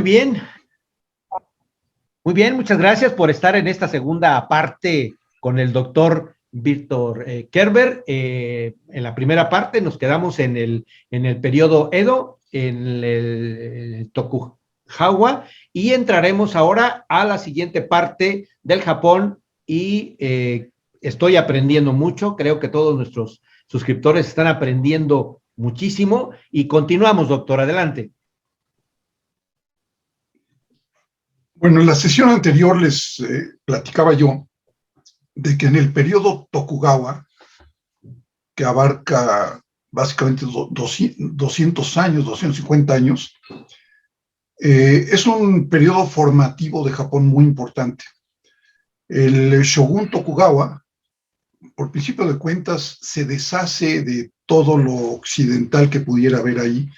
bien, muy bien, muchas gracias por estar en esta segunda parte con el doctor Víctor Kerber. En la primera parte nos quedamos en el periodo Edo, en el Tokugawa, y entraremos ahora a la siguiente parte del Japón y estoy aprendiendo mucho, creo que todos nuestros suscriptores están aprendiendo muchísimo y continuamos, doctor, adelante. Bueno, en la sesión anterior les platicaba yo de que en el periodo Tokugawa, que abarca básicamente 200 años, 250 años, es un periodo formativo de Japón muy importante. El shogun Tokugawa, por principio de cuentas, se deshace de todo lo occidental que pudiera haber ahí,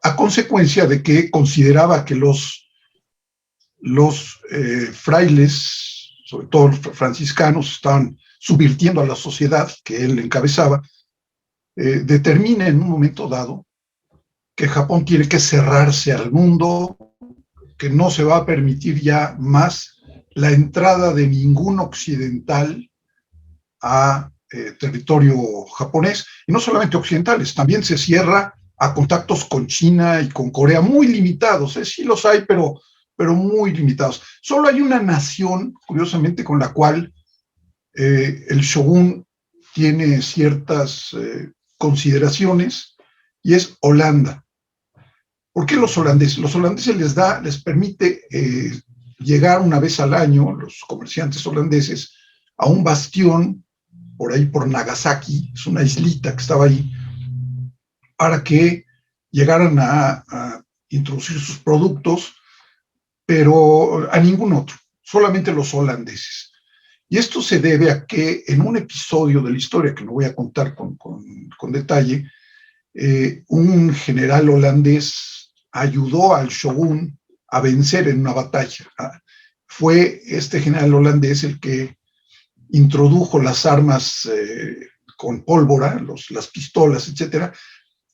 a consecuencia de que consideraba que los frailes, sobre todo los franciscanos, estaban subvirtiendo a la sociedad que él encabezaba. Determina en un momento dado que Japón tiene que cerrarse al mundo, que no se va a permitir ya más la entrada de ningún occidental a territorio japonés, y no solamente occidentales, también se cierra a contactos con China y con Corea, muy limitados, sí los hay, pero muy limitados. Solo hay una nación, curiosamente, con la cual el shogun tiene ciertas consideraciones, y es Holanda. ¿Por qué los holandeses? Los holandeses les permite llegar una vez al año, los comerciantes holandeses, a un bastión por ahí por Nagasaki, es una islita que estaba ahí, para que llegaran a introducir sus productos, pero a ningún otro, solamente los holandeses. Y esto se debe a que en un episodio de la historia, que no voy a contar con detalle, un general holandés ayudó al shogun a vencer en una batalla. Fue este general holandés el que introdujo las armas con pólvora, las pistolas, etc.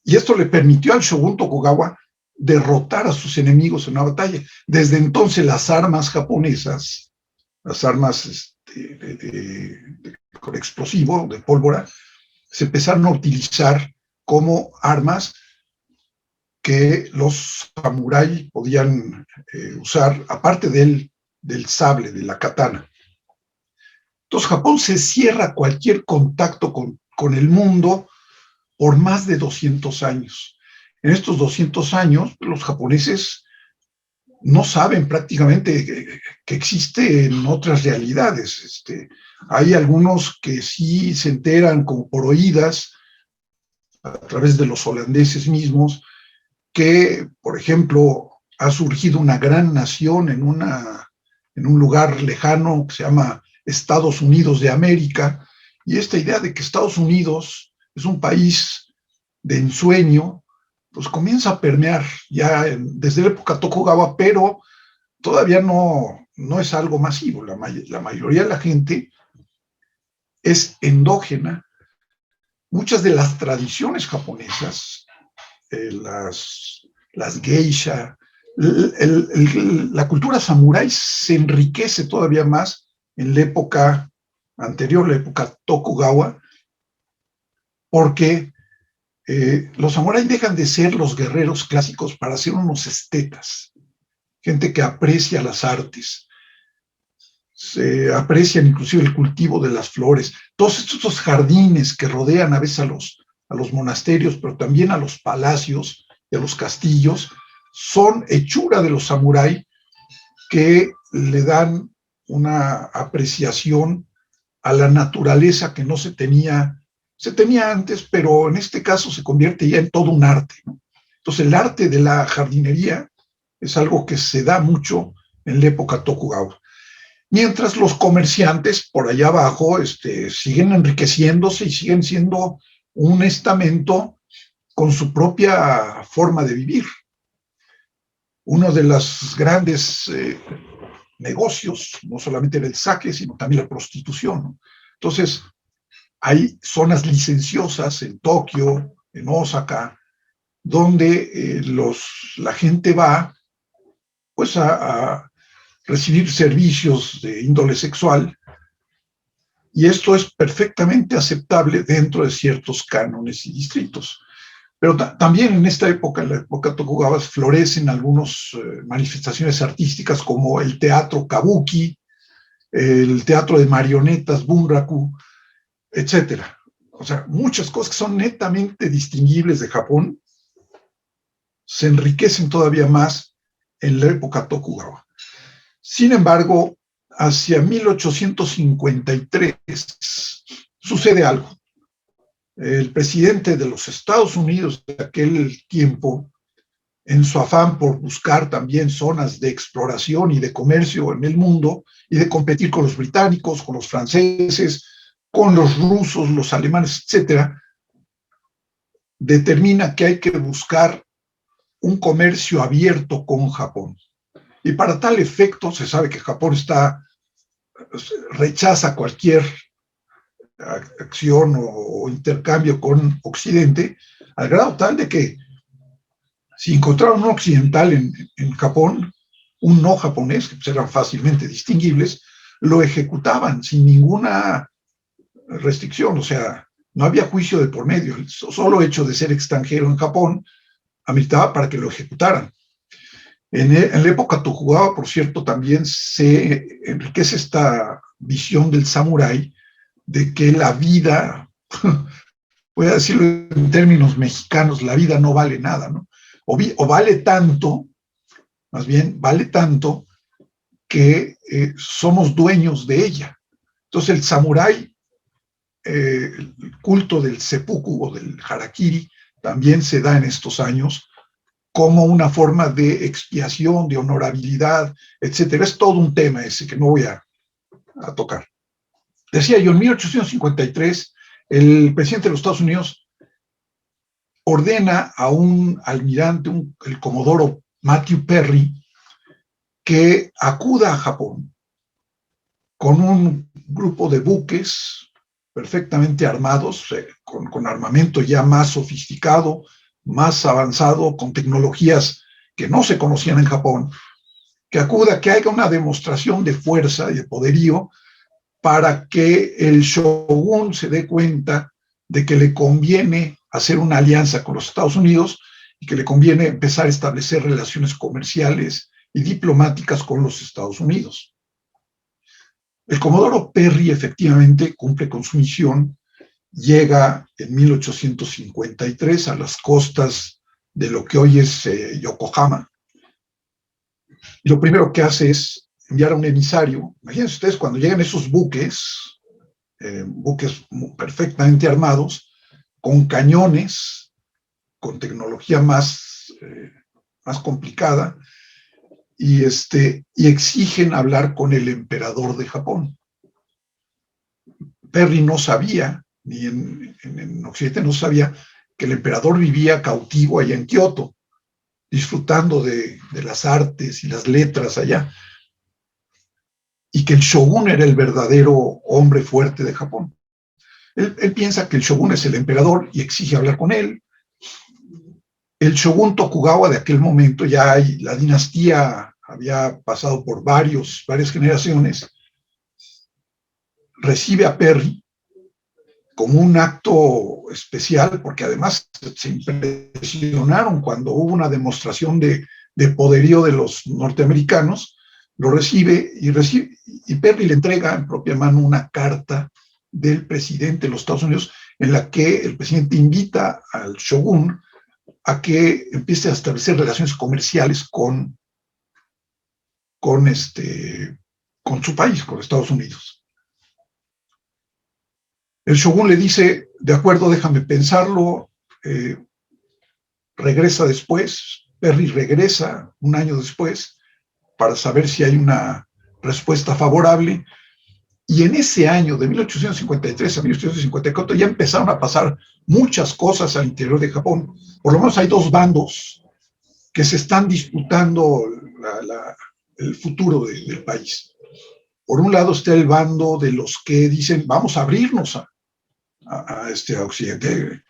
Y esto le permitió al shogun Tokugawa derrotar a sus enemigos en una batalla. Desde entonces las armas japonesas, las armas con explosivo, de pólvora, se empezaron a utilizar como armas que los samuráis podían usar, aparte del sable, de la katana. Entonces Japón se cierra a cualquier contacto con el mundo por más de 200 años. En estos 200 años, los japoneses no saben prácticamente que existen otras realidades. Hay algunos que sí se enteran como por oídas, a través de los holandeses mismos, que, por ejemplo, ha surgido una gran nación en un lugar lejano que se llama Estados Unidos de América, y esta idea de que Estados Unidos es un país de ensueño, pues comienza a permear ya desde la época Tokugawa, pero todavía no es algo masivo. La mayoría de la gente es endógena. Muchas de las tradiciones japonesas, las geisha, la cultura samurái se enriquece todavía más en la época anterior, la época Tokugawa, porque los samuráis dejan de ser los guerreros clásicos para ser unos estetas, gente que aprecia las artes, se aprecian inclusive el cultivo de las flores, todos estos jardines que rodean a veces a los monasterios, pero también a los palacios y a los castillos, son hechura de los samuráis que le dan una apreciación a la naturaleza que no se tenía antes, pero en este caso se convierte ya en todo un arte, ¿no? Entonces el arte de la jardinería es algo que se da mucho en la época Tokugawa. Mientras los comerciantes por allá abajo siguen enriqueciéndose y siguen siendo un estamento con su propia forma de vivir. Uno de los grandes negocios no solamente era el sake, sino también la prostitución, ¿no? Entonces, hay zonas licenciosas en Tokio, en Osaka, donde la gente va pues a recibir servicios de índole sexual, y esto es perfectamente aceptable dentro de ciertos cánones y distritos. Pero también en esta época, en la época Tokugawa, florecen algunas manifestaciones artísticas como el teatro kabuki, el teatro de marionetas bunraku, etcétera. O sea, muchas cosas que son netamente distinguibles de Japón se enriquecen todavía más en la época Tokugawa. Sin embargo, hacia 1853 sucede algo. El presidente de los Estados Unidos de aquel tiempo, en su afán por buscar también zonas de exploración y de comercio en el mundo y de competir con los británicos, con los franceses, con los rusos, los alemanes, etcétera, determina que hay que buscar un comercio abierto con Japón. Y para tal efecto, se sabe que Japón rechaza cualquier acción o intercambio con Occidente, al grado tal de que si encontraron un occidental en Japón, un no japonés, que pues eran fácilmente distinguibles, lo ejecutaban sin ninguna restricción, o sea, no había juicio de por medio, el solo hecho de ser extranjero en Japón ameritaba para que lo ejecutaran. En la época Tokugawa, por cierto, también se enriquece esta visión del samurái de que la vida, voy a decirlo en términos mexicanos, la vida no vale nada, ¿no? O vale tanto, más bien vale tanto que somos dueños de ella. Entonces el samurái, el culto del seppuku o del harakiri, también se da en estos años como una forma de expiación, de honorabilidad, etcétera. Es todo un tema ese que no voy a tocar. Decía yo, en 1853, el presidente de los Estados Unidos ordena a un almirante, el comodoro Matthew Perry, que acuda a Japón con un grupo de buques perfectamente armados, con armamento ya más sofisticado, más avanzado, con tecnologías que no se conocían en Japón, que acuda, que haga una demostración de fuerza y de poderío para que el shogun se dé cuenta de que le conviene hacer una alianza con los Estados Unidos y que le conviene empezar a establecer relaciones comerciales y diplomáticas con los Estados Unidos. El comodoro Perry efectivamente cumple con su misión, llega en 1853 a las costas de lo que hoy es Yokohama, y lo primero que hace es enviar a un emisario. Imagínense ustedes cuando llegan esos buques, buques perfectamente armados, con cañones, con tecnología más complicada, y exigen hablar con el emperador de Japón. Perry no sabía, ni en Occidente no sabía, que el emperador vivía cautivo allá en Kioto, disfrutando de las artes y las letras allá, y que el shogun era el verdadero hombre fuerte de Japón. Él piensa que el shogun es el emperador y exige hablar con él. El shogun Tokugawa de aquel momento, ya la dinastía había pasado por varias generaciones, recibe a Perry como un acto especial, porque además se impresionaron cuando hubo una demostración de poderío de los norteamericanos. Lo recibe y Perry le entrega en propia mano una carta del presidente de los Estados Unidos en la que el presidente invita al shogun a que empiece a establecer relaciones comerciales con su país, con Estados Unidos. El shogun le dice, de acuerdo, déjame pensarlo, regresa después. Perry regresa un año después para saber si hay una respuesta favorable, y en ese año de 1853 a 1854 ya empezaron a pasar muchas cosas al interior de Japón. Por lo menos hay dos bandos que se están disputando el futuro del país. Por un lado está el bando de los que dicen vamos a abrirnos a Occidente.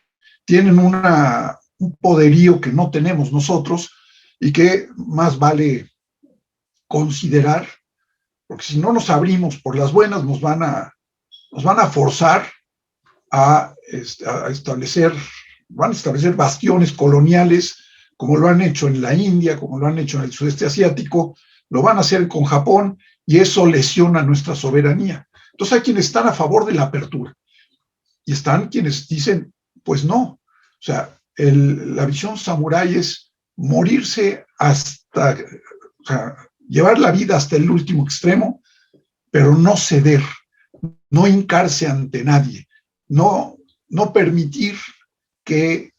Tienen un poderío que no tenemos nosotros y que más vale considerar, porque si no nos abrimos por las buenas, nos van a forzar a establecer bastiones coloniales, como lo han hecho en la India, como lo han hecho en el sudeste asiático, lo van a hacer con Japón, y eso lesiona nuestra soberanía. Entonces hay quienes están a favor de la apertura, y están quienes dicen, pues no. O sea, la visión samurái es morirse hasta, o sea, llevar la vida hasta el último extremo, pero no ceder, no hincarse ante nadie, no permitir que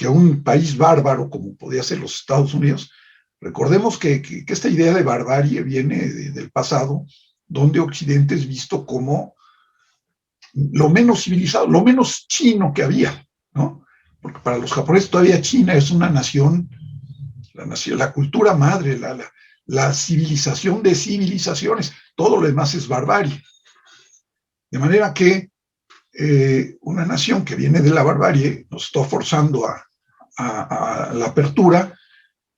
un país bárbaro, como podía ser los Estados Unidos, recordemos que esta idea de barbarie viene del pasado, donde Occidente es visto como lo menos civilizado, lo menos chino que había, ¿no? Porque para los japoneses todavía China es una nación, la cultura madre, la civilización de civilizaciones, todo lo demás es barbarie. De manera que una nación que viene de la barbarie nos está forzando a la apertura,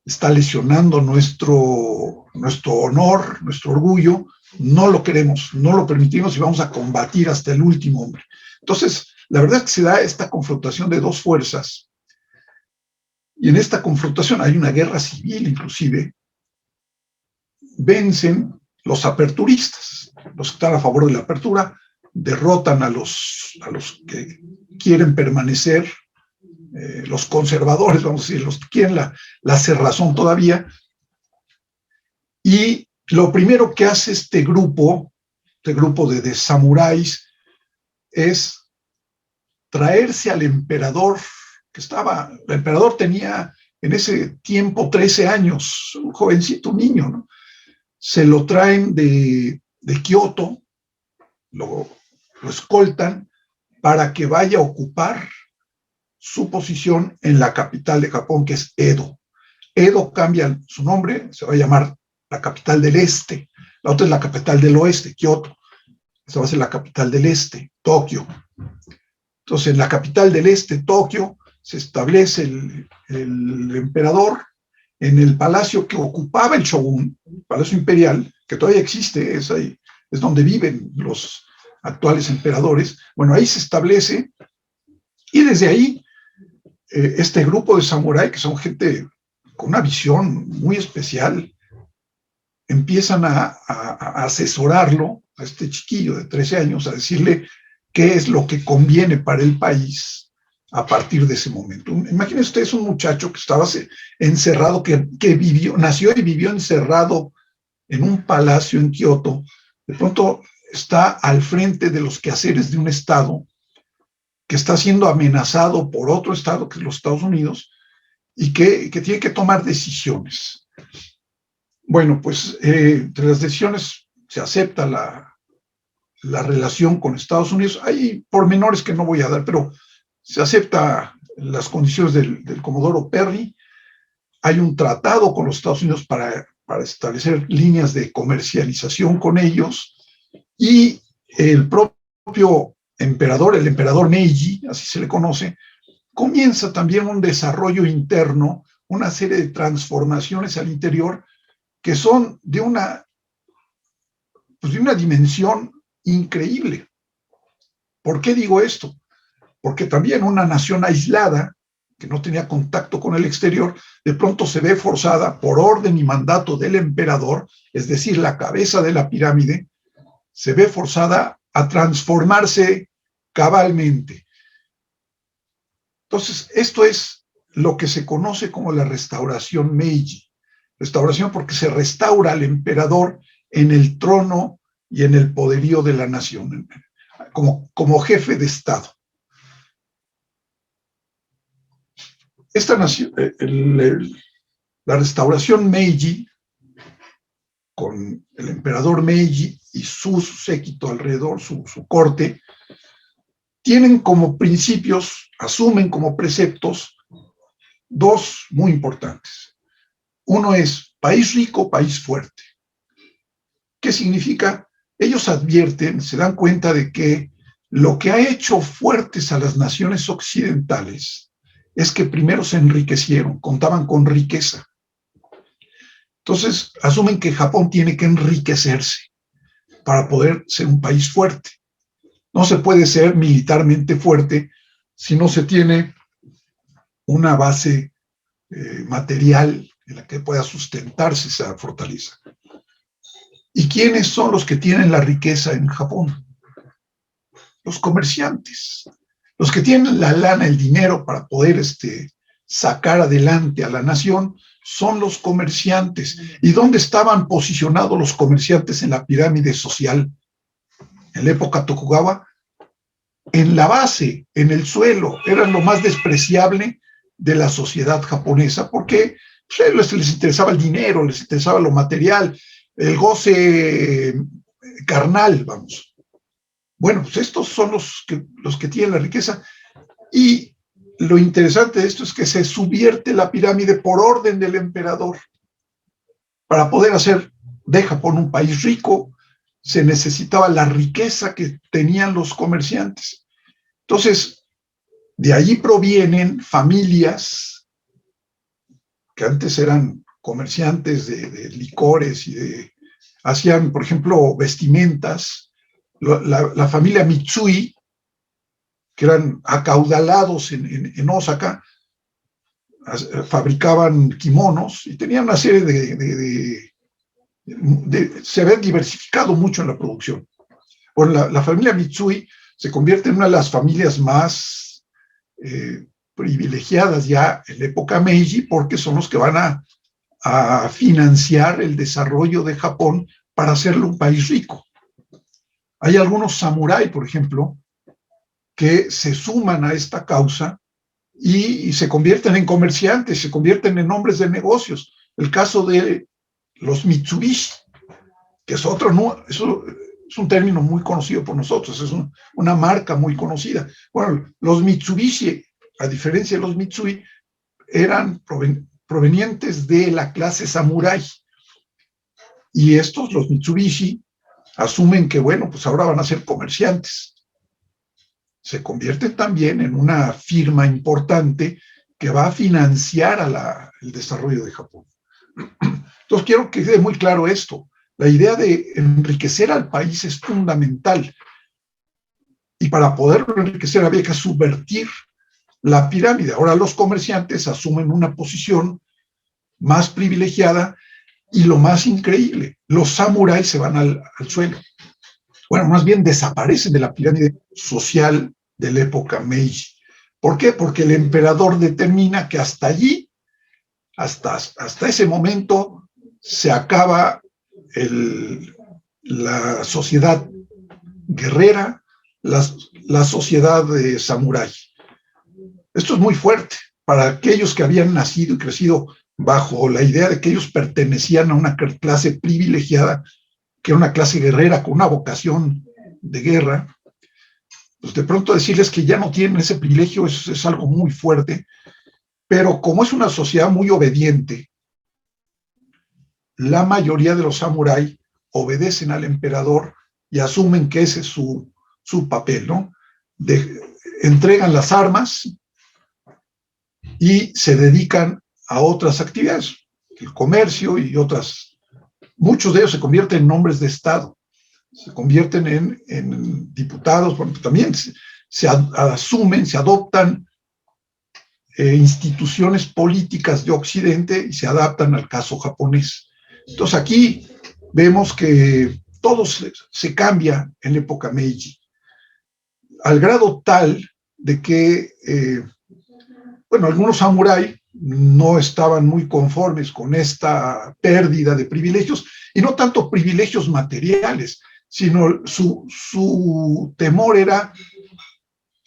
está lesionando nuestro honor, nuestro orgullo. No lo queremos, no lo permitimos, y vamos a combatir hasta el último hombre. Entonces, la verdad es que se da esta confrontación de dos fuerzas, y en esta confrontación hay una guerra civil inclusive. Vencen los aperturistas, los que están a favor de la apertura, derrotan a los que quieren permanecer, los conservadores, vamos a decir, los que quieren la cerrazón todavía. Y lo primero que hace este grupo de samuráis es traerse al emperador, el emperador tenía en ese tiempo 13 años, un jovencito, un niño, ¿no? Se lo traen de Kioto, lo escoltan para que vaya a ocupar su posición en la capital de Japón, que es Edo. Edo cambia su nombre, se va a llamar la capital del este. La otra es la capital del oeste, Kioto. Esa va a ser la capital del este, Tokio. Entonces, en la capital del este, Tokio, se establece el emperador en el palacio que ocupaba el shogun, el palacio imperial, que todavía existe, es donde viven los actuales emperadores. Bueno, ahí se establece, y desde ahí este grupo de samurái, que son gente con una visión muy especial, empiezan a asesorarlo, a este chiquillo de 13 años, a decirle qué es lo que conviene para el país a partir de ese momento. Imagínense ustedes un muchacho que estaba encerrado, que nació y vivió encerrado en un palacio en Kioto, de pronto está al frente de los quehaceres de un estado que está siendo amenazado por otro estado, que es los Estados Unidos, y que tiene que tomar decisiones. Bueno, pues entre las decisiones se acepta la relación con Estados Unidos. Hay pormenores que no voy a dar, pero se acepta las condiciones del Comodoro Perry. Hay un tratado con los Estados Unidos para establecer líneas de comercialización con ellos, y el propio emperador, el emperador Meiji, así se le conoce, comienza también un desarrollo interno, una serie de transformaciones al interior que son de una dimensión increíble. ¿Por qué digo esto? Porque también una nación aislada, que no tenía contacto con el exterior, de pronto se ve forzada por orden y mandato del emperador, es decir, la cabeza de la pirámide, se ve forzada a transformarse cabalmente. Entonces, esto es lo que se conoce como la restauración Meiji. Restauración porque se restaura al emperador en el trono y en el poderío de la nación, como jefe de Estado. Esta nación, la restauración Meiji, con el emperador Meiji y su séquito alrededor, su corte, tienen como principios, asumen como preceptos, dos muy importantes. Uno es país rico, país fuerte. ¿Qué significa? Ellos advierten, se dan cuenta de que lo que ha hecho fuertes a las naciones occidentales es que primero se enriquecieron, contaban con riqueza. Entonces, asumen que Japón tiene que enriquecerse para poder ser un país fuerte. No se puede ser militarmente fuerte si no se tiene una base material en la que pueda sustentarse esa fortaleza. ¿Y quiénes son los que tienen la riqueza en Japón? Los comerciantes, los que tienen la lana, el dinero para poder sacar adelante a la nación, son los comerciantes. ¿Y dónde estaban posicionados los comerciantes en la pirámide social? En la época Tokugawa, en la base, en el suelo, eran lo más despreciable de la sociedad japonesa, porque pues, les interesaba el dinero, les interesaba lo material, el goce carnal, vamos. Bueno, pues estos son los que tienen la riqueza, y lo interesante de esto es que se subvierte la pirámide por orden del emperador. Para poder hacer de Japón un país rico, se necesitaba la riqueza que tenían los comerciantes. Entonces, de allí provienen familias que antes eran comerciantes de licores y hacían, por ejemplo, vestimentas. La familia Mitsui, que eran acaudalados en Osaka, fabricaban kimonos y tenían una serie se habían diversificado mucho en la producción. Bueno, la familia Mitsui se convierte en una de las familias más privilegiadas ya en la época Meiji, porque son los que van a financiar el desarrollo de Japón para hacerlo un país rico. Hay algunos samurái, por ejemplo, que se suman a esta causa y se convierten en comerciantes, se convierten en hombres de negocios. El caso de los Mitsubishi, que es otro, no, eso es un término muy conocido por nosotros, es una marca muy conocida. Bueno, los Mitsubishi, a diferencia de los Mitsui, eran provenientes de la clase samurái. Y estos, los Mitsubishi, asumen que, bueno, pues ahora van a ser comerciantes. Se convierten también en una firma importante que va a financiar el desarrollo de Japón. Entonces, quiero que quede muy claro esto. La idea de enriquecer al país es fundamental. Y para poderlo enriquecer había que subvertir la pirámide. Ahora los comerciantes asumen una posición más privilegiada y lo más increíble, los samuráis se van al suelo. Bueno, más bien desaparecen de la pirámide social de la época Meiji. ¿Por qué? Porque el emperador determina que hasta allí, hasta ese momento, se acaba la sociedad guerrera, la sociedad de samurái. Esto es muy fuerte para aquellos que habían nacido y crecido bajo la idea de que ellos pertenecían a una clase privilegiada, que era una clase guerrera con una vocación de guerra. Pues de pronto decirles que ya no tienen ese privilegio es algo muy fuerte, pero como es una sociedad muy obediente, la mayoría de los samuráis obedecen al emperador y asumen que ese es su papel, ¿no? Entregan las armas y se dedican a otras actividades, el comercio y otras. Muchos de ellos se convierten en hombres de Estado, se convierten en diputados, bueno, también se asumen, se adoptan instituciones políticas de Occidente y se adaptan al caso japonés. Entonces aquí vemos que todo se cambia en la época Meiji, al grado tal de que, bueno, algunos samuráis no estaban muy conformes con esta pérdida de privilegios, y no tanto privilegios materiales, sino su temor era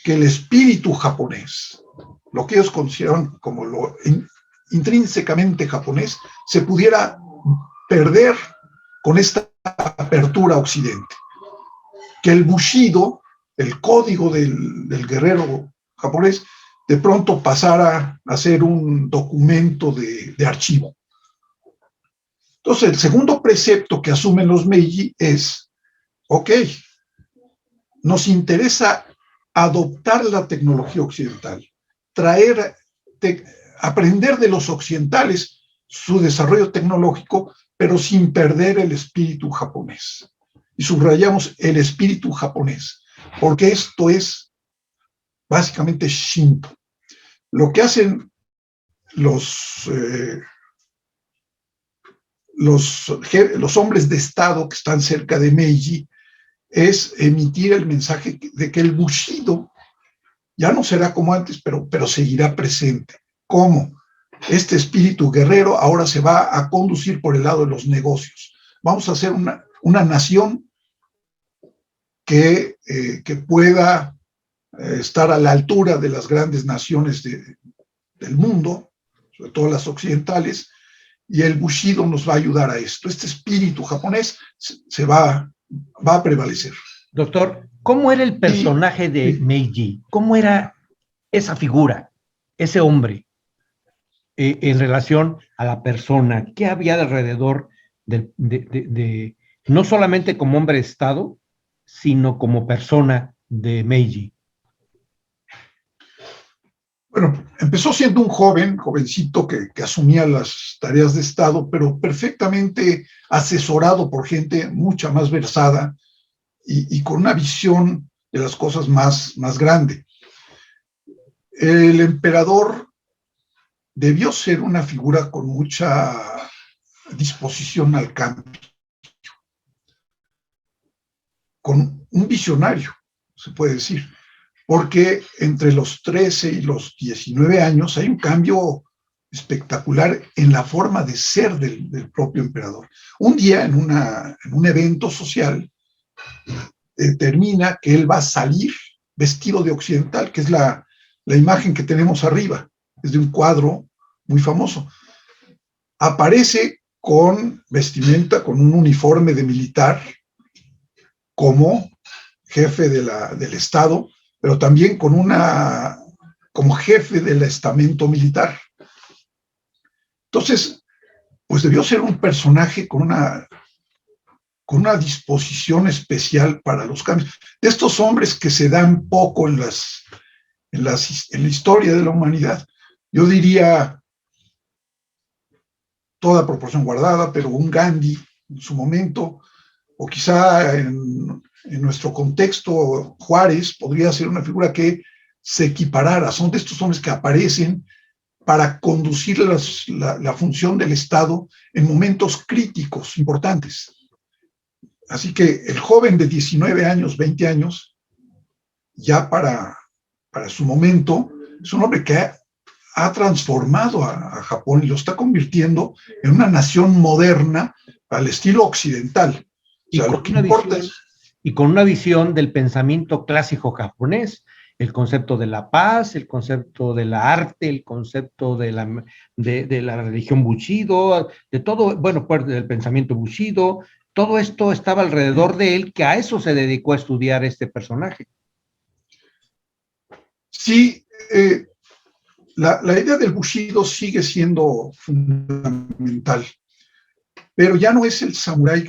que el espíritu japonés, lo que ellos consideraban como lo intrínsecamente japonés, se pudiera perder con esta apertura a Occidente. Que el Bushido, el código del guerrero japonés, de pronto pasara a ser un documento de archivo. Entonces, el segundo precepto que asumen los Meiji es, ok, nos interesa adoptar la tecnología occidental, aprender de los occidentales, su desarrollo tecnológico, pero sin perder el espíritu japonés. Y subrayamos el espíritu japonés, porque esto es básicamente Shinto. Lo que hacen los hombres de Estado que están cerca de Meiji es emitir el mensaje de que el Bushido ya no será como antes, pero seguirá presente. ¿Cómo? Este espíritu guerrero ahora se va a conducir por el lado de los negocios. Vamos a hacer una nación que pueda estar a la altura de las grandes naciones del mundo, sobre todo las occidentales, y el Bushido nos va a ayudar a esto. Este espíritu japonés va a prevalecer. Doctor, ¿cómo era el personaje de Meiji? ¿Cómo era esa figura, ese hombre, en relación a la persona? ¿Qué había alrededor no solamente como hombre de Estado, sino como persona de Meiji? Bueno, empezó siendo un jovencito que asumía las tareas de Estado, pero perfectamente asesorado por gente mucha más versada y con una visión de las cosas más grande. El emperador debió ser una figura con mucha disposición al cambio, con un visionario, se puede decir, porque entre los 13 y los 19 años hay un cambio espectacular en la forma de ser del propio emperador. Un día, en un evento social, determina que él va a salir vestido de occidental, que es la imagen que tenemos arriba, es de un cuadro muy famoso. Aparece con vestimenta, con un uniforme de militar, como jefe del Estado, pero también como jefe del estamento militar. Entonces, pues debió ser un personaje con una disposición especial para los cambios. De estos hombres que se dan poco en la historia de la humanidad, yo diría, toda proporción guardada, pero un Gandhi en su momento, o quizá en nuestro contexto, Juárez podría ser una figura que se equiparara. Son de estos hombres que aparecen para conducir la función del Estado en momentos críticos importantes. Así que el joven de 19 años, 20 años, ya para su momento, es un hombre que ha transformado a Japón y lo está convirtiendo en una nación moderna al estilo occidental. O sea, lo que importa es... Y con una visión del pensamiento clásico japonés, el concepto de la paz, el concepto de la arte, el concepto de la religión Bushido, de todo, bueno, pues del pensamiento Bushido, todo esto estaba alrededor de él, que a eso se dedicó a estudiar este personaje. Sí, la idea del Bushido sigue siendo fundamental, pero ya no es el samurái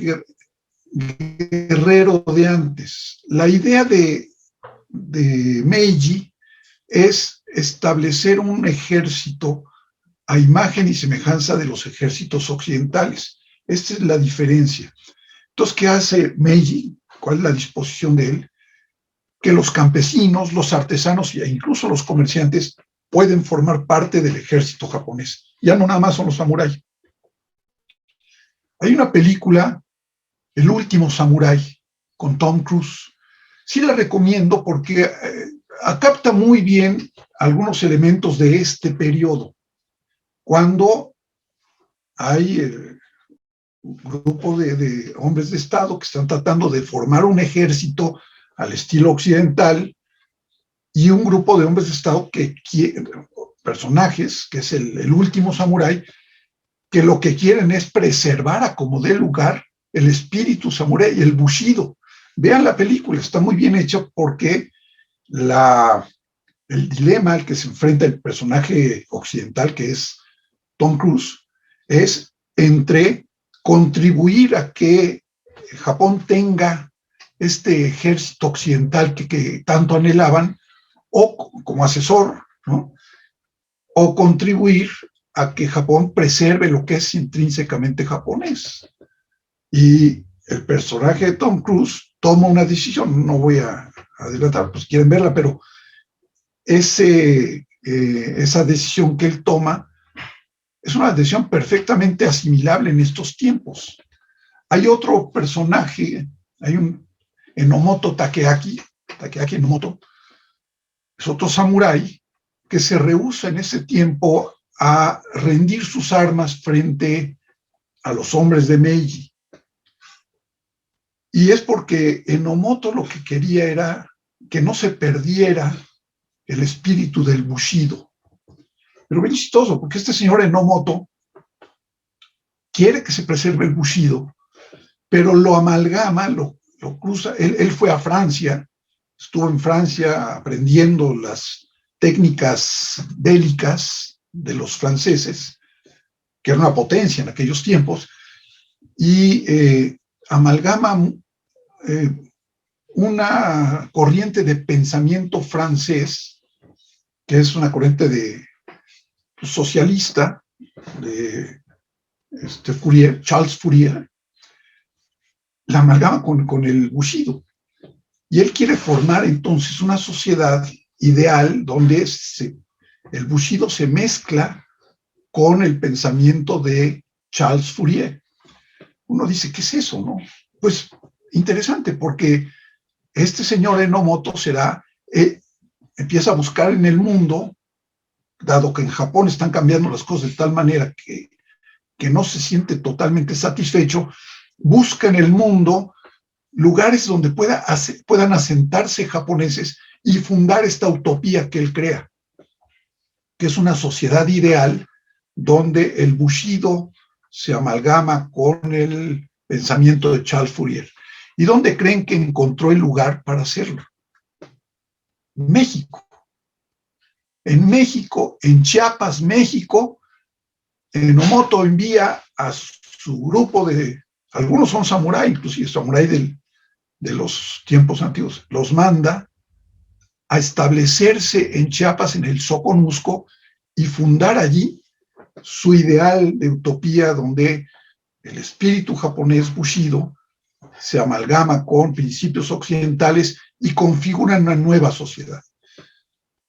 guerrero de antes. La idea de Meiji es establecer un ejército a imagen y semejanza de los ejércitos occidentales. Esta es la diferencia. Entonces, ¿qué hace Meiji? ¿Cuál es la disposición de él? Que los campesinos, los artesanos e incluso los comerciantes pueden formar parte del ejército japonés. Ya no nada más son los samuráis. Hay una película, El último samurái, con Tom Cruise. Sí la recomiendo porque capta muy bien algunos elementos de este periodo. Cuando hay un grupo de hombres de Estado que están tratando de formar un ejército al estilo occidental y un grupo de hombres de Estado personajes, que es el último samurái, que lo que quieren es preservar a como dé lugar el espíritu samurái, el Bushido. Vean la película, está muy bien hecha porque el dilema al que se enfrenta el personaje occidental, que es Tom Cruise, es entre contribuir a que Japón tenga este ejército occidental que tanto anhelaban, o como asesor, ¿no? O contribuir a que Japón preserve lo que es intrínsecamente japonés. Y el personaje de Tom Cruise toma una decisión, no voy a adelantar, pues quieren verla, pero esa decisión que él toma es una decisión perfectamente asimilable en estos tiempos. Hay otro personaje, hay un Enomoto Takeaki Enomoto, es otro samurái que se rehúsa en ese tiempo a rendir sus armas frente a los hombres de Meiji. Y es porque Enomoto lo que quería era que no se perdiera el espíritu del Bushido. Pero bien chistoso, porque este señor Enomoto quiere que se preserve el Bushido, pero lo amalgama, lo cruza. Él fue a Francia, estuvo en Francia aprendiendo las técnicas bélicas de los franceses, que era una potencia en aquellos tiempos, y amalgama una corriente de pensamiento francés, que es una corriente de socialista, de Fourier, Charles Fourier, la amalgama con el Bushido. Y él quiere formar entonces una sociedad ideal donde el Bushido se mezcla con el pensamiento de Charles Fourier. Uno dice, ¿qué es eso, no? Pues interesante, porque este señor Enomoto empieza a buscar en el mundo, dado que en Japón están cambiando las cosas de tal manera que no se siente totalmente satisfecho, busca en el mundo lugares donde puedan asentarse japoneses y fundar esta utopía que él crea, que es una sociedad ideal donde el Bushido se amalgama con el pensamiento de Charles Fourier. ¿Y dónde creen que encontró el lugar para hacerlo? México. En México, en Chiapas, México, Enomoto envía a su grupo algunos son samurái, inclusive samurái de los tiempos antiguos, los manda a establecerse en Chiapas, en el Soconusco, y fundar allí su ideal de utopía donde el espíritu japonés Bushido se amalgama con principios occidentales y configura una nueva sociedad.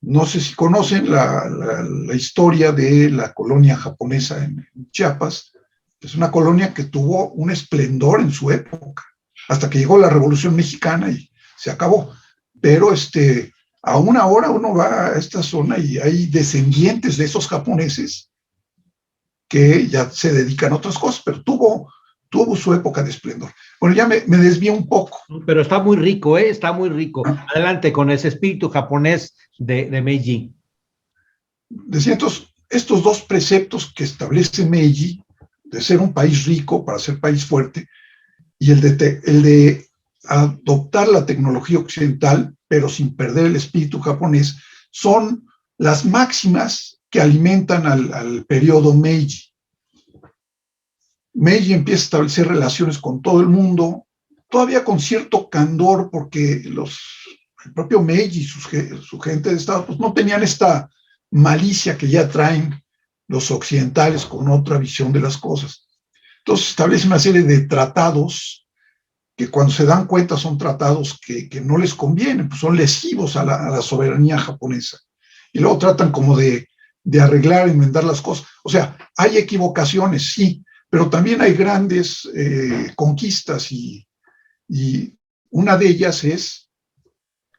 No sé si conocen la historia de la colonia japonesa en Chiapas. Es una colonia que tuvo un esplendor en su época, hasta que llegó la Revolución Mexicana y se acabó. Pero aún ahora uno va a esta zona y hay descendientes de esos japoneses que ya se dedican a otras cosas, pero tuvo su época de esplendor. Bueno, ya me desvío un poco. Pero está muy rico, ¿eh? Está muy rico. Adelante con ese espíritu japonés de Meiji. Decía, entonces, estos dos preceptos que establece Meiji, de ser un país rico para ser país fuerte, y el de adoptar la tecnología occidental, pero sin perder el espíritu japonés, son las máximas que alimentan al periodo Meiji. Meiji empieza a establecer relaciones con todo el mundo, todavía con cierto candor, porque el propio Meiji y su gente de Estado pues no tenían esta malicia que ya traen los occidentales con otra visión de las cosas. Entonces establece una serie de tratados que cuando se dan cuenta son tratados que no les convienen, pues son lesivos a la soberanía japonesa. Y luego tratan como de arreglar, enmendar las cosas. O sea, hay equivocaciones, sí, pero también hay grandes conquistas y una de ellas es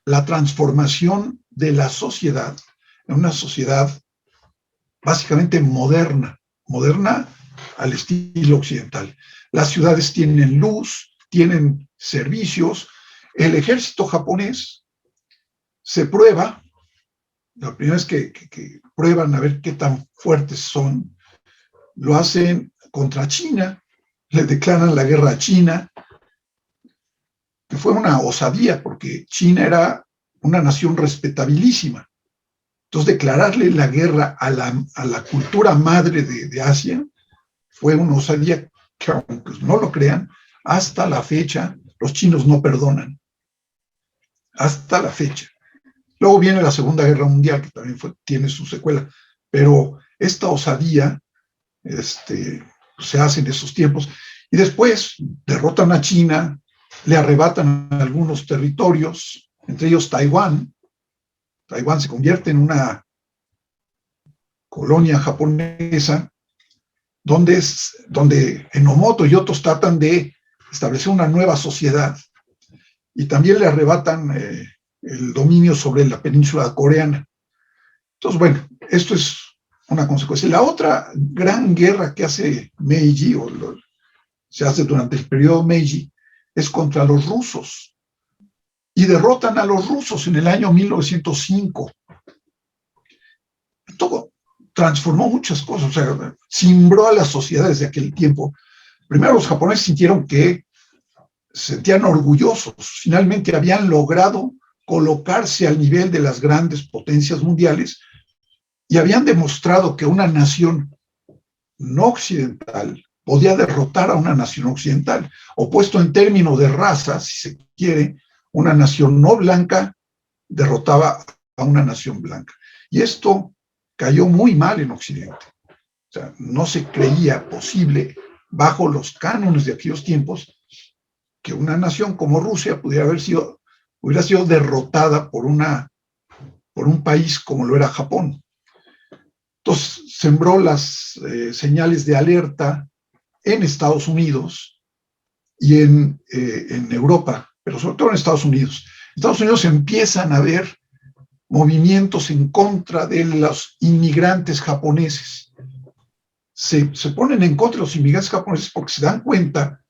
la transformación de la sociedad en una sociedad básicamente moderna al estilo occidental. Las ciudades tienen luz, tienen servicios. El ejército japonés se prueba, la primera vez que prueban a ver qué tan fuertes son, lo hacen contra China, le declaran la guerra a China, que fue una osadía porque China era una nación respetabilísima. Entonces, declararle la guerra a la cultura madre de Asia fue una osadía que, aunque no lo crean, hasta la fecha los chinos no perdonan. Hasta la fecha. Luego viene la Segunda Guerra Mundial, que también tiene su secuela, pero esta osadía se hace en esos tiempos. Y después derrotan a China, le arrebatan algunos territorios, entre ellos Taiwán. Taiwán se convierte en una colonia japonesa, donde Enomoto y otros tratan de establecer una nueva sociedad, y también le arrebatan el dominio sobre la península coreana. Entonces, bueno, esto es una consecuencia. La otra gran guerra que hace Meiji, se hace durante el periodo Meiji, es contra los rusos, y derrotan a los rusos en el año 1905. Todo transformó muchas cosas, o sea, cimbró a las sociedades de aquel tiempo. Primero los japoneses sintieron que se sentían orgullosos, finalmente habían logrado colocarse al nivel de las grandes potencias mundiales y habían demostrado que una nación no occidental podía derrotar a una nación occidental, o puesto en términos de raza, si se quiere, una nación no blanca derrotaba a una nación blanca. Y esto cayó muy mal en Occidente. O sea, no se creía posible, bajo los cánones de aquellos tiempos, que una nación como Rusia hubiera sido derrotada por un país como lo era Japón. Entonces, sembró las señales de alerta en Estados Unidos y en Europa, pero sobre todo en Estados Unidos. En Estados Unidos empiezan a haber movimientos en contra de los inmigrantes japoneses. Se ponen en contra de los inmigrantes japoneses porque se dan cuenta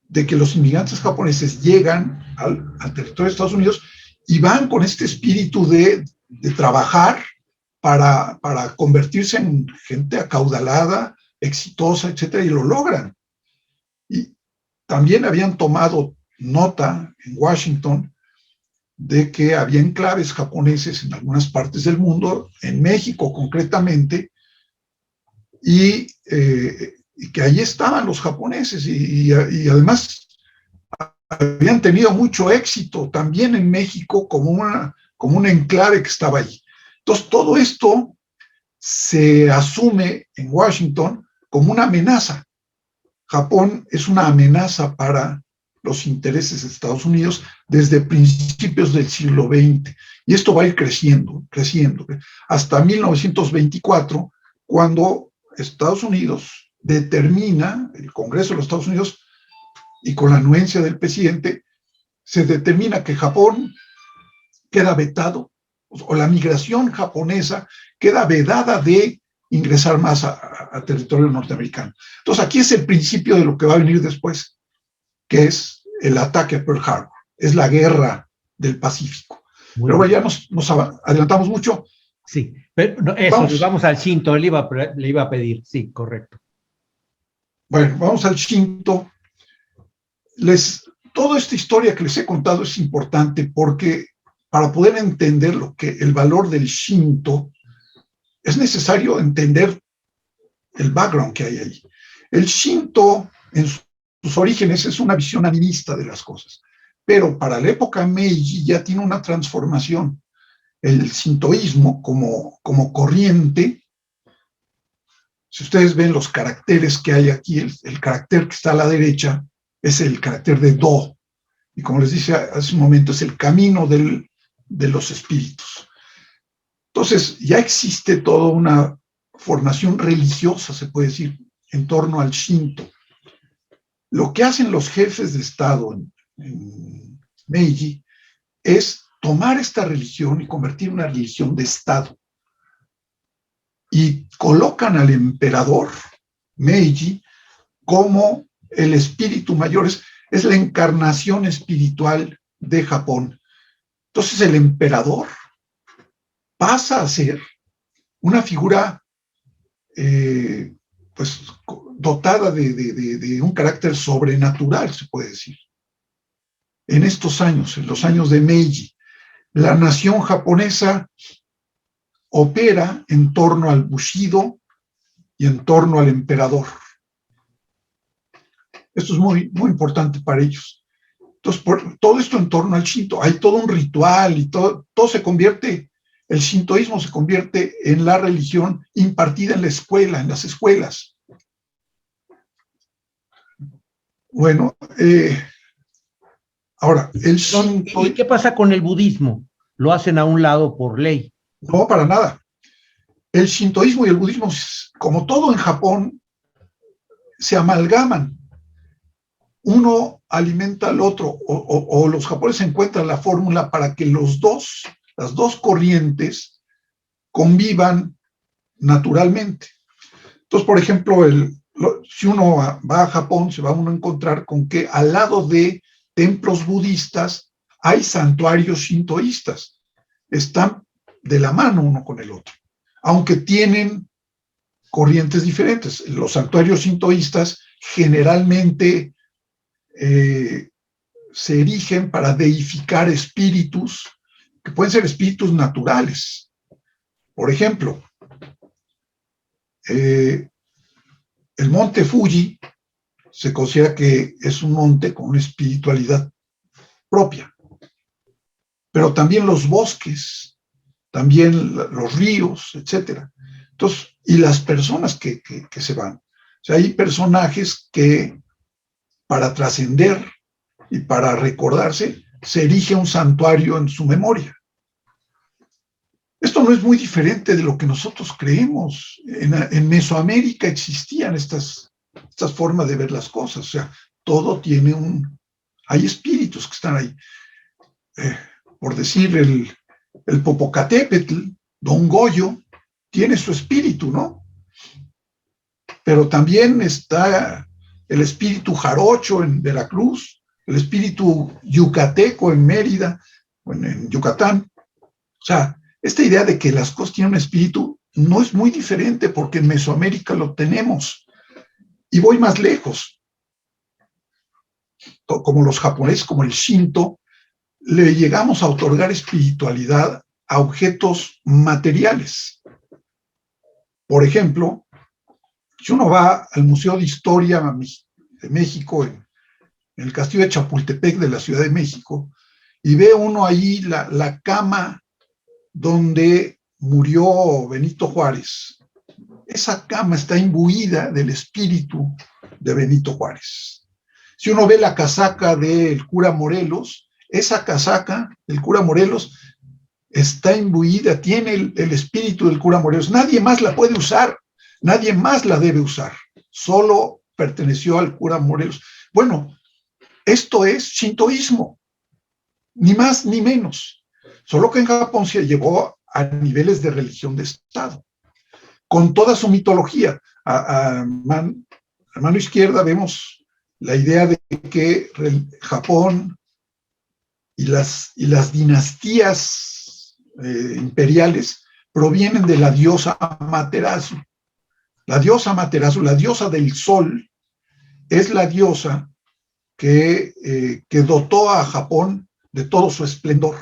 de que los inmigrantes japoneses llegan al territorio de Estados Unidos y van con este espíritu de trabajar para convertirse en gente acaudalada, exitosa, etcétera, y lo logran. Y también habían tomado nota en Washington de que había enclaves japoneses en algunas partes del mundo, en México concretamente, y que ahí estaban los japoneses, y además habían tenido mucho éxito también en México como un enclave que estaba ahí. Entonces, todo esto se asume en Washington como una amenaza. Japón es una amenaza para los intereses de Estados Unidos desde principios del siglo XX. Y esto va a ir creciendo, hasta 1924, cuando Estados Unidos determina, el Congreso de los Estados Unidos, y con la anuencia del presidente, se determina que Japón queda vetado, o la migración japonesa queda vedada de ingresar más a territorio norteamericano. Entonces, aquí es el principio de lo que va a venir después, que es el ataque a Pearl Harbor, es la guerra del Pacífico. Pero bueno, ya nos adelantamos mucho. Sí, pero no, eso, vamos al Shinto, le iba a pedir, sí, correcto. Bueno, vamos al Shinto. Toda esta historia que les he contado es importante porque para poder entender el valor del Shinto, es necesario entender el background que hay ahí. El Shinto, en sus orígenes, es una visión animista de las cosas, pero para la época Meiji ya tiene una transformación. El sintoísmo como corriente, si ustedes ven los caracteres que hay aquí, el carácter que está a la derecha es el carácter de Do, y como les dije hace un momento, es el camino de los espíritus. Entonces, ya existe toda una formación religiosa, se puede decir, en torno al Shinto. Lo que hacen los jefes de Estado en Meiji es tomar esta religión y convertir en una religión de Estado. Y colocan al emperador Meiji como el espíritu mayor, es la encarnación espiritual de Japón. Entonces el emperador pasa a ser una figura pues dotada de un carácter sobrenatural, se puede decir. En estos años, en los años de Meiji, la nación japonesa opera en torno al Bushido y en torno al emperador. Esto es muy, muy importante para ellos. Entonces, todo esto en torno al Shinto, hay todo un ritual y todo se convierte el shintoísmo se convierte en la religión impartida en la escuela, en las escuelas. Bueno, ahora, el shintoísmo... ¿Y qué pasa con el budismo? Lo hacen a un lado por ley. No, para nada. El shintoísmo y el budismo, como todo en Japón, se amalgaman. Uno alimenta al otro, o los japoneses encuentran la fórmula para que las dos corrientes convivan naturalmente. Entonces, por ejemplo, si uno va a Japón, se va uno a encontrar con que al lado de templos budistas hay santuarios shintoístas. Están de la mano uno con el otro, aunque tienen corrientes diferentes. Los santuarios shintoístas generalmente se erigen para deificar espíritus, que pueden ser espíritus naturales. Por ejemplo, el monte Fuji se considera que es un monte con una espiritualidad propia, pero también los bosques, también los ríos, etcétera. Entonces, y las personas que se van. O sea, hay personajes que para trascender y para recordarse, se erige un santuario en su memoria. Esto no es muy diferente de lo que nosotros creemos. En Mesoamérica existían estas formas de ver las cosas. O sea, todo tiene hay espíritus que están ahí. Por decir, el Popocatépetl, Don Goyo, tiene su espíritu, ¿no? Pero también está el espíritu jarocho en Veracruz, el espíritu yucateco en Mérida, en Yucatán. O sea, esta idea de que las cosas tienen un espíritu no es muy diferente porque en Mesoamérica lo tenemos. Y voy más lejos. Como los japoneses, como el Shinto, le llegamos a otorgar espiritualidad a objetos materiales. Por ejemplo, si uno va al Museo de Historia de México, en el Castillo de Chapultepec de la Ciudad de México, y ve uno ahí la cama donde murió Benito Juárez. Esa cama está imbuida del espíritu de Benito Juárez. Si uno ve la casaca del cura Morelos, esa casaca del cura Morelos está imbuida, tiene el espíritu del cura Morelos. Nadie más la puede usar, nadie más la debe usar. Solo perteneció al cura Morelos. Bueno, esto es shintoísmo, ni más ni menos. Solo que en Japón se llevó a niveles de religión de Estado, con toda su mitología. A mano izquierda vemos la idea de que Japón y las dinastías imperiales provienen de la diosa Amaterasu. La diosa Amaterasu, la diosa del sol, es la diosa que dotó a Japón de todo su esplendor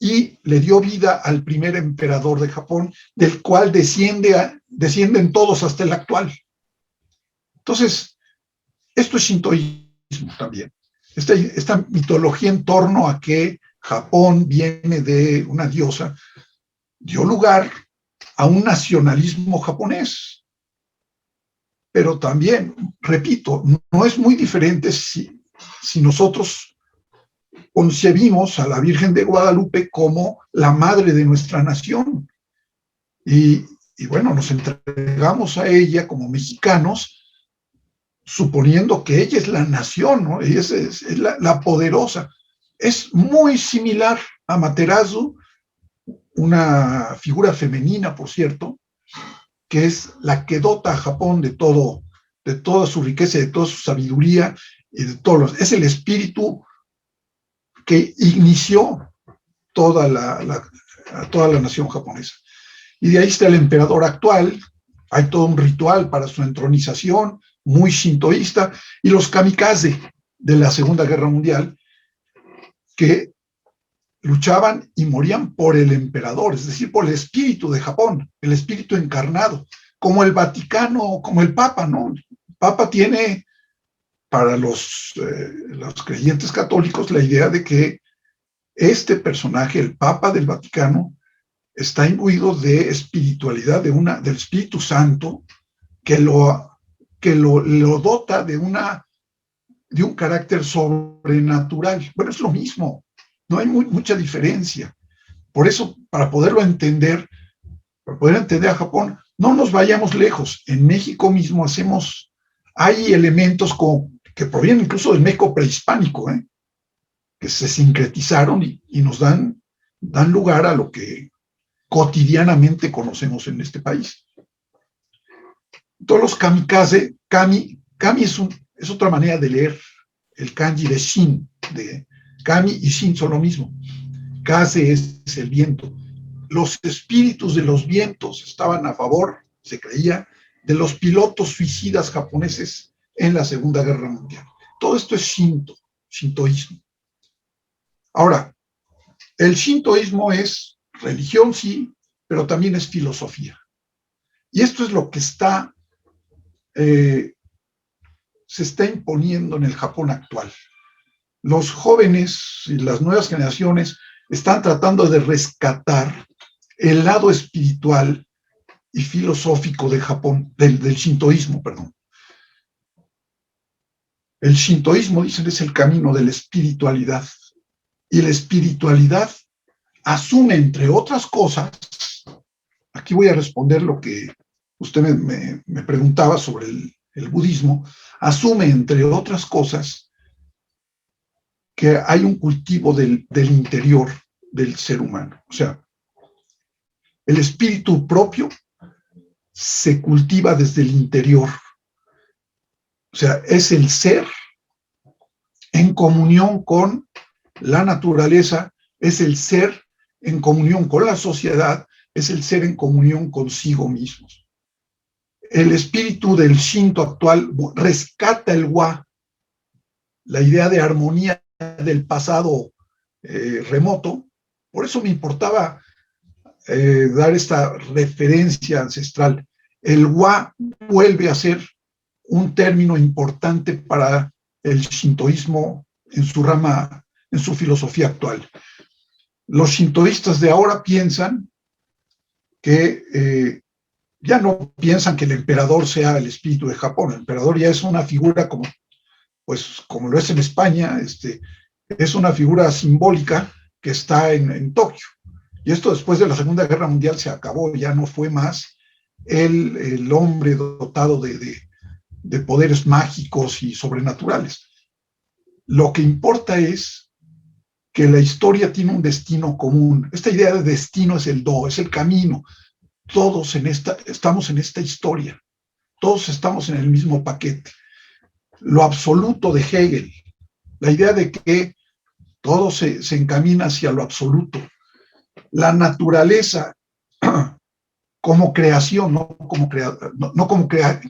y le dio vida al primer emperador de Japón, del cual descienden todos hasta el actual. Entonces, esto es shintoísmo también. Esta mitología en torno a que Japón viene de una diosa dio lugar a un nacionalismo japonés. Pero también, repito, no es muy diferente si nosotros concebimos a la Virgen de Guadalupe como la madre de nuestra nación. Y bueno, nos entregamos a ella como mexicanos, suponiendo que ella es la nación, ¿no? Ella es la poderosa. Es muy similar a Amaterasu, una figura femenina, por cierto, que es la que dota a Japón de toda su riqueza, de toda su sabiduría, y es el espíritu que inició toda la nación japonesa. Y de ahí está el emperador actual. Hay todo un ritual para su entronización, muy shintoísta, y los kamikaze de la Segunda Guerra Mundial, que luchaban y morían por el emperador, es decir, por el espíritu de Japón, el espíritu encarnado, como el Vaticano, como el Papa, ¿no? El Papa tiene, para los creyentes católicos, la idea de que este personaje, el Papa del Vaticano, está imbuido de espiritualidad, del Espíritu Santo, que lo dota de un carácter sobrenatural. Bueno, es lo mismo, no hay mucha diferencia. Por eso, para poder entender a Japón, no nos vayamos lejos. En México mismo hay elementos que provienen incluso del México prehispánico, que se sincretizaron y nos dan lugar a lo que cotidianamente conocemos en este país. Todos los kamikaze, kami es otra manera de leer el kanji de Shin, de kami y Shin son lo mismo. Kaze es el viento. Los espíritus de los vientos estaban a favor, se creía, de los pilotos suicidas japoneses en la Segunda Guerra Mundial. Todo esto es shintoísmo. Ahora, el shintoísmo es religión, sí, pero también es filosofía. Y esto es lo que se está imponiendo en el Japón actual. Los jóvenes y las nuevas generaciones están tratando de rescatar el lado espiritual y filosófico de Japón, del shintoísmo, perdón. El shintoísmo, dicen, es el camino de la espiritualidad. Y la espiritualidad asume, entre otras cosas, aquí voy a responder lo que usted me preguntaba sobre el budismo, asume, entre otras cosas, que hay un cultivo del interior del ser humano. O sea, el espíritu propio se cultiva desde el interior. O sea, es el ser en comunión con la naturaleza, es el ser en comunión con la sociedad, es el ser en comunión consigo mismos. El espíritu del Shinto actual rescata el wa, la idea de armonía del pasado remoto. Por eso me importaba dar esta referencia ancestral. El wa vuelve a ser un término importante para el shintoísmo en su rama, en su filosofía actual. Los shintoístas de ahora piensan que ya no piensan que el emperador sea el espíritu de Japón. El emperador ya es una figura como lo es en España, es una figura simbólica que está en Tokio. Y esto después de la Segunda Guerra Mundial se acabó, ya no fue más el hombre dotado de poderes mágicos y sobrenaturales. Lo que importa es que la historia tiene un destino común. Esta idea de destino es el do, es el camino. Todos estamos en esta historia. Todos estamos en el mismo paquete. Lo absoluto de Hegel, la idea de que todo se encamina hacia lo absoluto. La naturaleza como creación, no como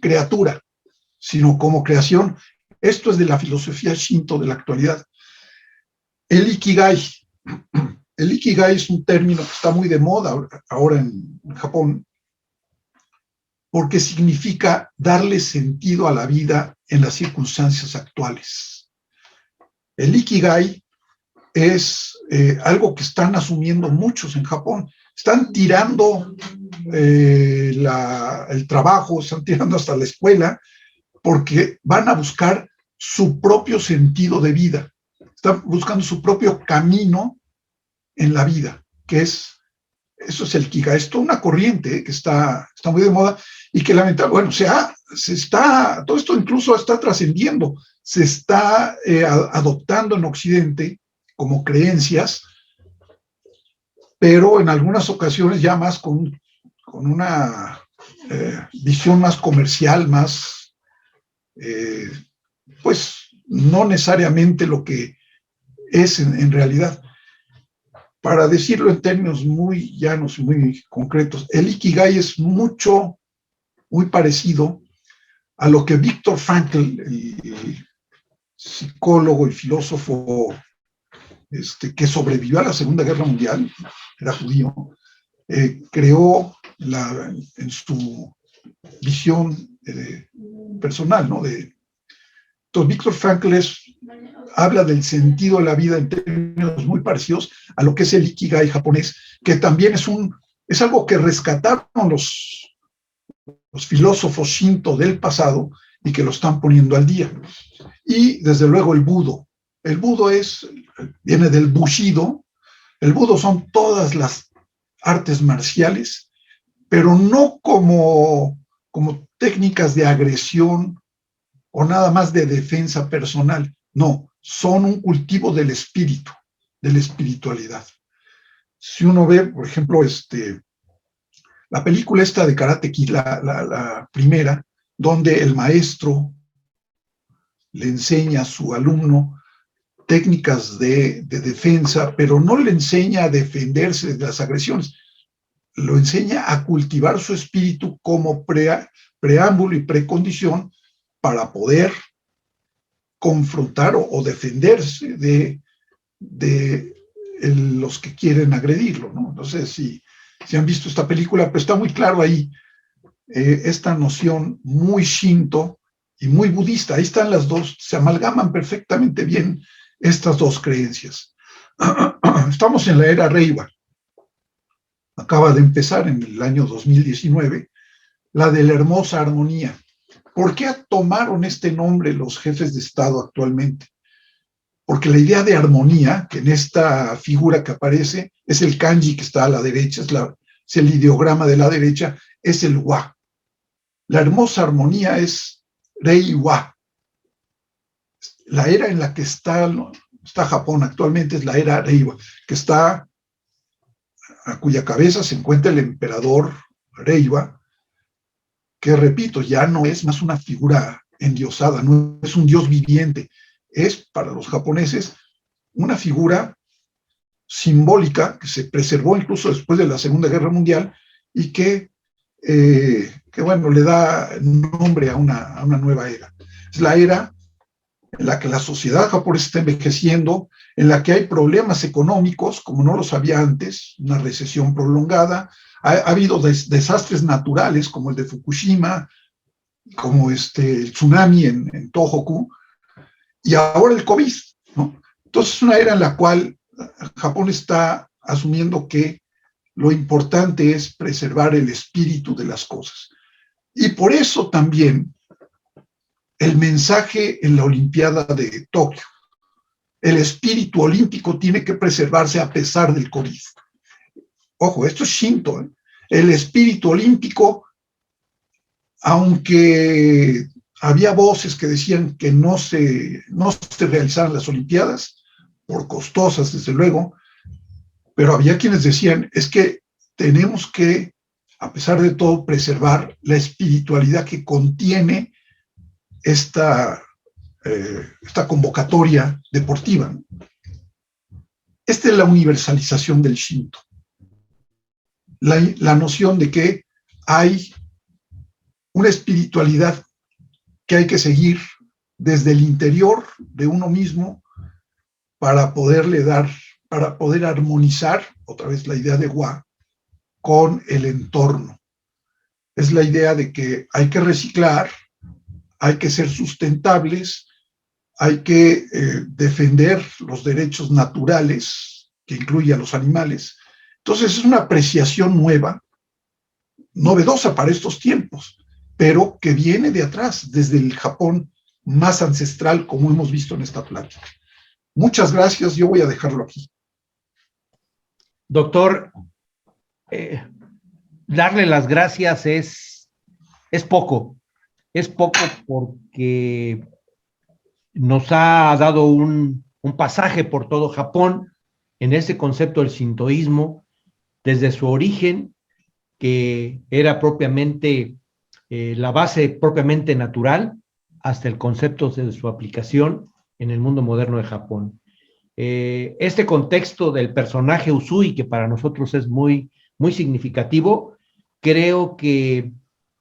criatura, sino como creación. Esto es de la filosofía Shinto de la actualidad. El Ikigai. El Ikigai es un término que está muy de moda ahora en Japón, porque significa darle sentido a la vida en las circunstancias actuales. El Ikigai es algo que están asumiendo muchos en Japón. Están tirando el trabajo, están tirando hasta la escuela, porque van a buscar su propio sentido de vida. Están buscando su propio camino en la vida, eso es el Ikigai. Es toda una corriente que está muy de moda y que lamentablemente, todo esto incluso está trascendiendo, se está adoptando en Occidente como creencias, pero en algunas ocasiones ya más con una visión más comercial, más, pues no necesariamente lo que es en realidad. Para decirlo en términos muy llanos y muy concretos, el Ikigai es muy parecido a lo que Viktor Frankl, el psicólogo y filósofo que sobrevivió a la Segunda Guerra Mundial, era judío, creó en su visión personal, ¿no? Entonces, Viktor Frankl habla del sentido de la vida en términos muy parecidos a lo que es el Ikigai japonés, que también es un Es algo que rescataron los filósofos Shinto del pasado y que lo están poniendo al día. Y desde luego el budo. El budo viene del bushido. El budo son todas las artes marciales, pero no como técnicas de agresión o nada más de defensa personal. No, son un cultivo del espíritu, de la espiritualidad. Si uno ve, por ejemplo, la película esta de Karate Kid, la primera, donde el maestro le enseña a su alumno técnicas de defensa, pero no le enseña a defenderse de las agresiones, lo enseña a cultivar su espíritu como preámbulo y precondición para poder confrontar o defenderse de los que quieren agredirlo, ¿no? Entonces, si han visto esta película, pues está muy claro ahí esta noción muy shinto y muy budista. Ahí están las dos, se amalgaman perfectamente bien estas dos creencias. Estamos en la era Reiwa. Acaba de empezar en el año 2019, la de la hermosa armonía. ¿Por qué tomaron este nombre los jefes de Estado actualmente? Porque la idea de armonía, que en esta figura que aparece, es el kanji que está a la derecha, es el ideograma de la derecha, es el wa. La hermosa armonía es Reiwa. La era en la que está Japón actualmente es la era Reiwa, a cuya cabeza se encuentra el emperador Reiwa, que repito, ya no es más una figura endiosada, no es un dios viviente, es para los japoneses una figura simbólica que se preservó incluso después de la Segunda Guerra Mundial y que bueno, le da nombre a una nueva era. Es la era en la que la sociedad japonesa está envejeciendo, en la que hay problemas económicos, como no los había antes, una recesión prolongada, ha habido desastres naturales, como el de Fukushima, como el tsunami en Tohoku, y ahora el COVID, ¿no? Entonces es una era en la cual Japón está asumiendo que lo importante es preservar el espíritu de las cosas. Y por eso también el mensaje en la Olimpiada de Tokio, el espíritu olímpico tiene que preservarse a pesar del COVID. Ojo, esto es Shinto, ¿eh? El espíritu olímpico, aunque había voces que decían que no se realizaran las Olimpiadas, por costosas desde luego, pero había quienes decían, es que tenemos que, a pesar de todo, preservar la espiritualidad que contiene esta convocatoria deportiva. Esta es la universalización del Shinto. La noción de que hay una espiritualidad que hay que seguir desde el interior de uno mismo para poder armonizar, otra vez la idea de Wa, con el entorno. Es la idea de que hay que reciclar, hay que ser sustentables, hay que defender los derechos naturales, que incluye a los animales. Entonces es una apreciación nueva, novedosa para estos tiempos, pero que viene de atrás, desde el Japón más ancestral, como hemos visto en esta plática. Muchas gracias, yo voy a dejarlo aquí. Doctor, darle las gracias es poco porque nos ha dado un pasaje por todo Japón en ese concepto del sintoísmo, desde su origen, que era propiamente la base propiamente natural, hasta el concepto de su aplicación en el mundo moderno de Japón. Este contexto del personaje Usui, que para nosotros es muy, muy significativo, creo que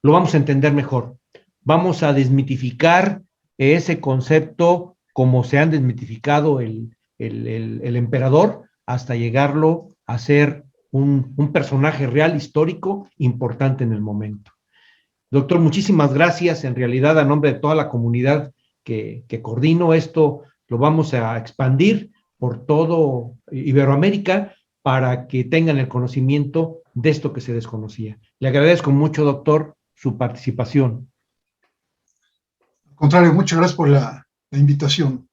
lo vamos a entender mejor. Vamos a desmitificar ese concepto como se han desmitificado el emperador, hasta llegarlo a ser un personaje real, histórico, importante en el momento. Doctor, muchísimas gracias. En realidad, a nombre de toda la comunidad que coordino esto, lo vamos a expandir por todo Iberoamérica para que tengan el conocimiento de esto que se desconocía. Le agradezco mucho, doctor, su participación. Al contrario, muchas gracias por la invitación.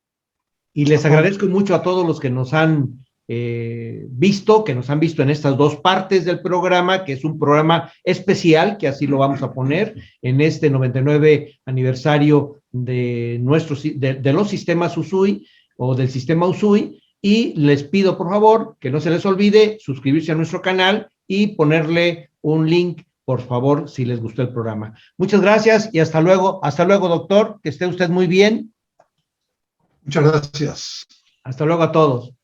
Y les agradezco mucho a todos los que nos han visto, que nos han visto en estas dos partes del programa, que es un programa especial, que así lo vamos a poner, en este 99 aniversario de los sistemas USUI o del sistema USUI, y les pido por favor que no se les olvide suscribirse a nuestro canal y ponerle un link, por favor, si les gustó el programa. Muchas gracias y hasta luego, doctor, que esté usted muy bien. Muchas gracias. Hasta luego a todos.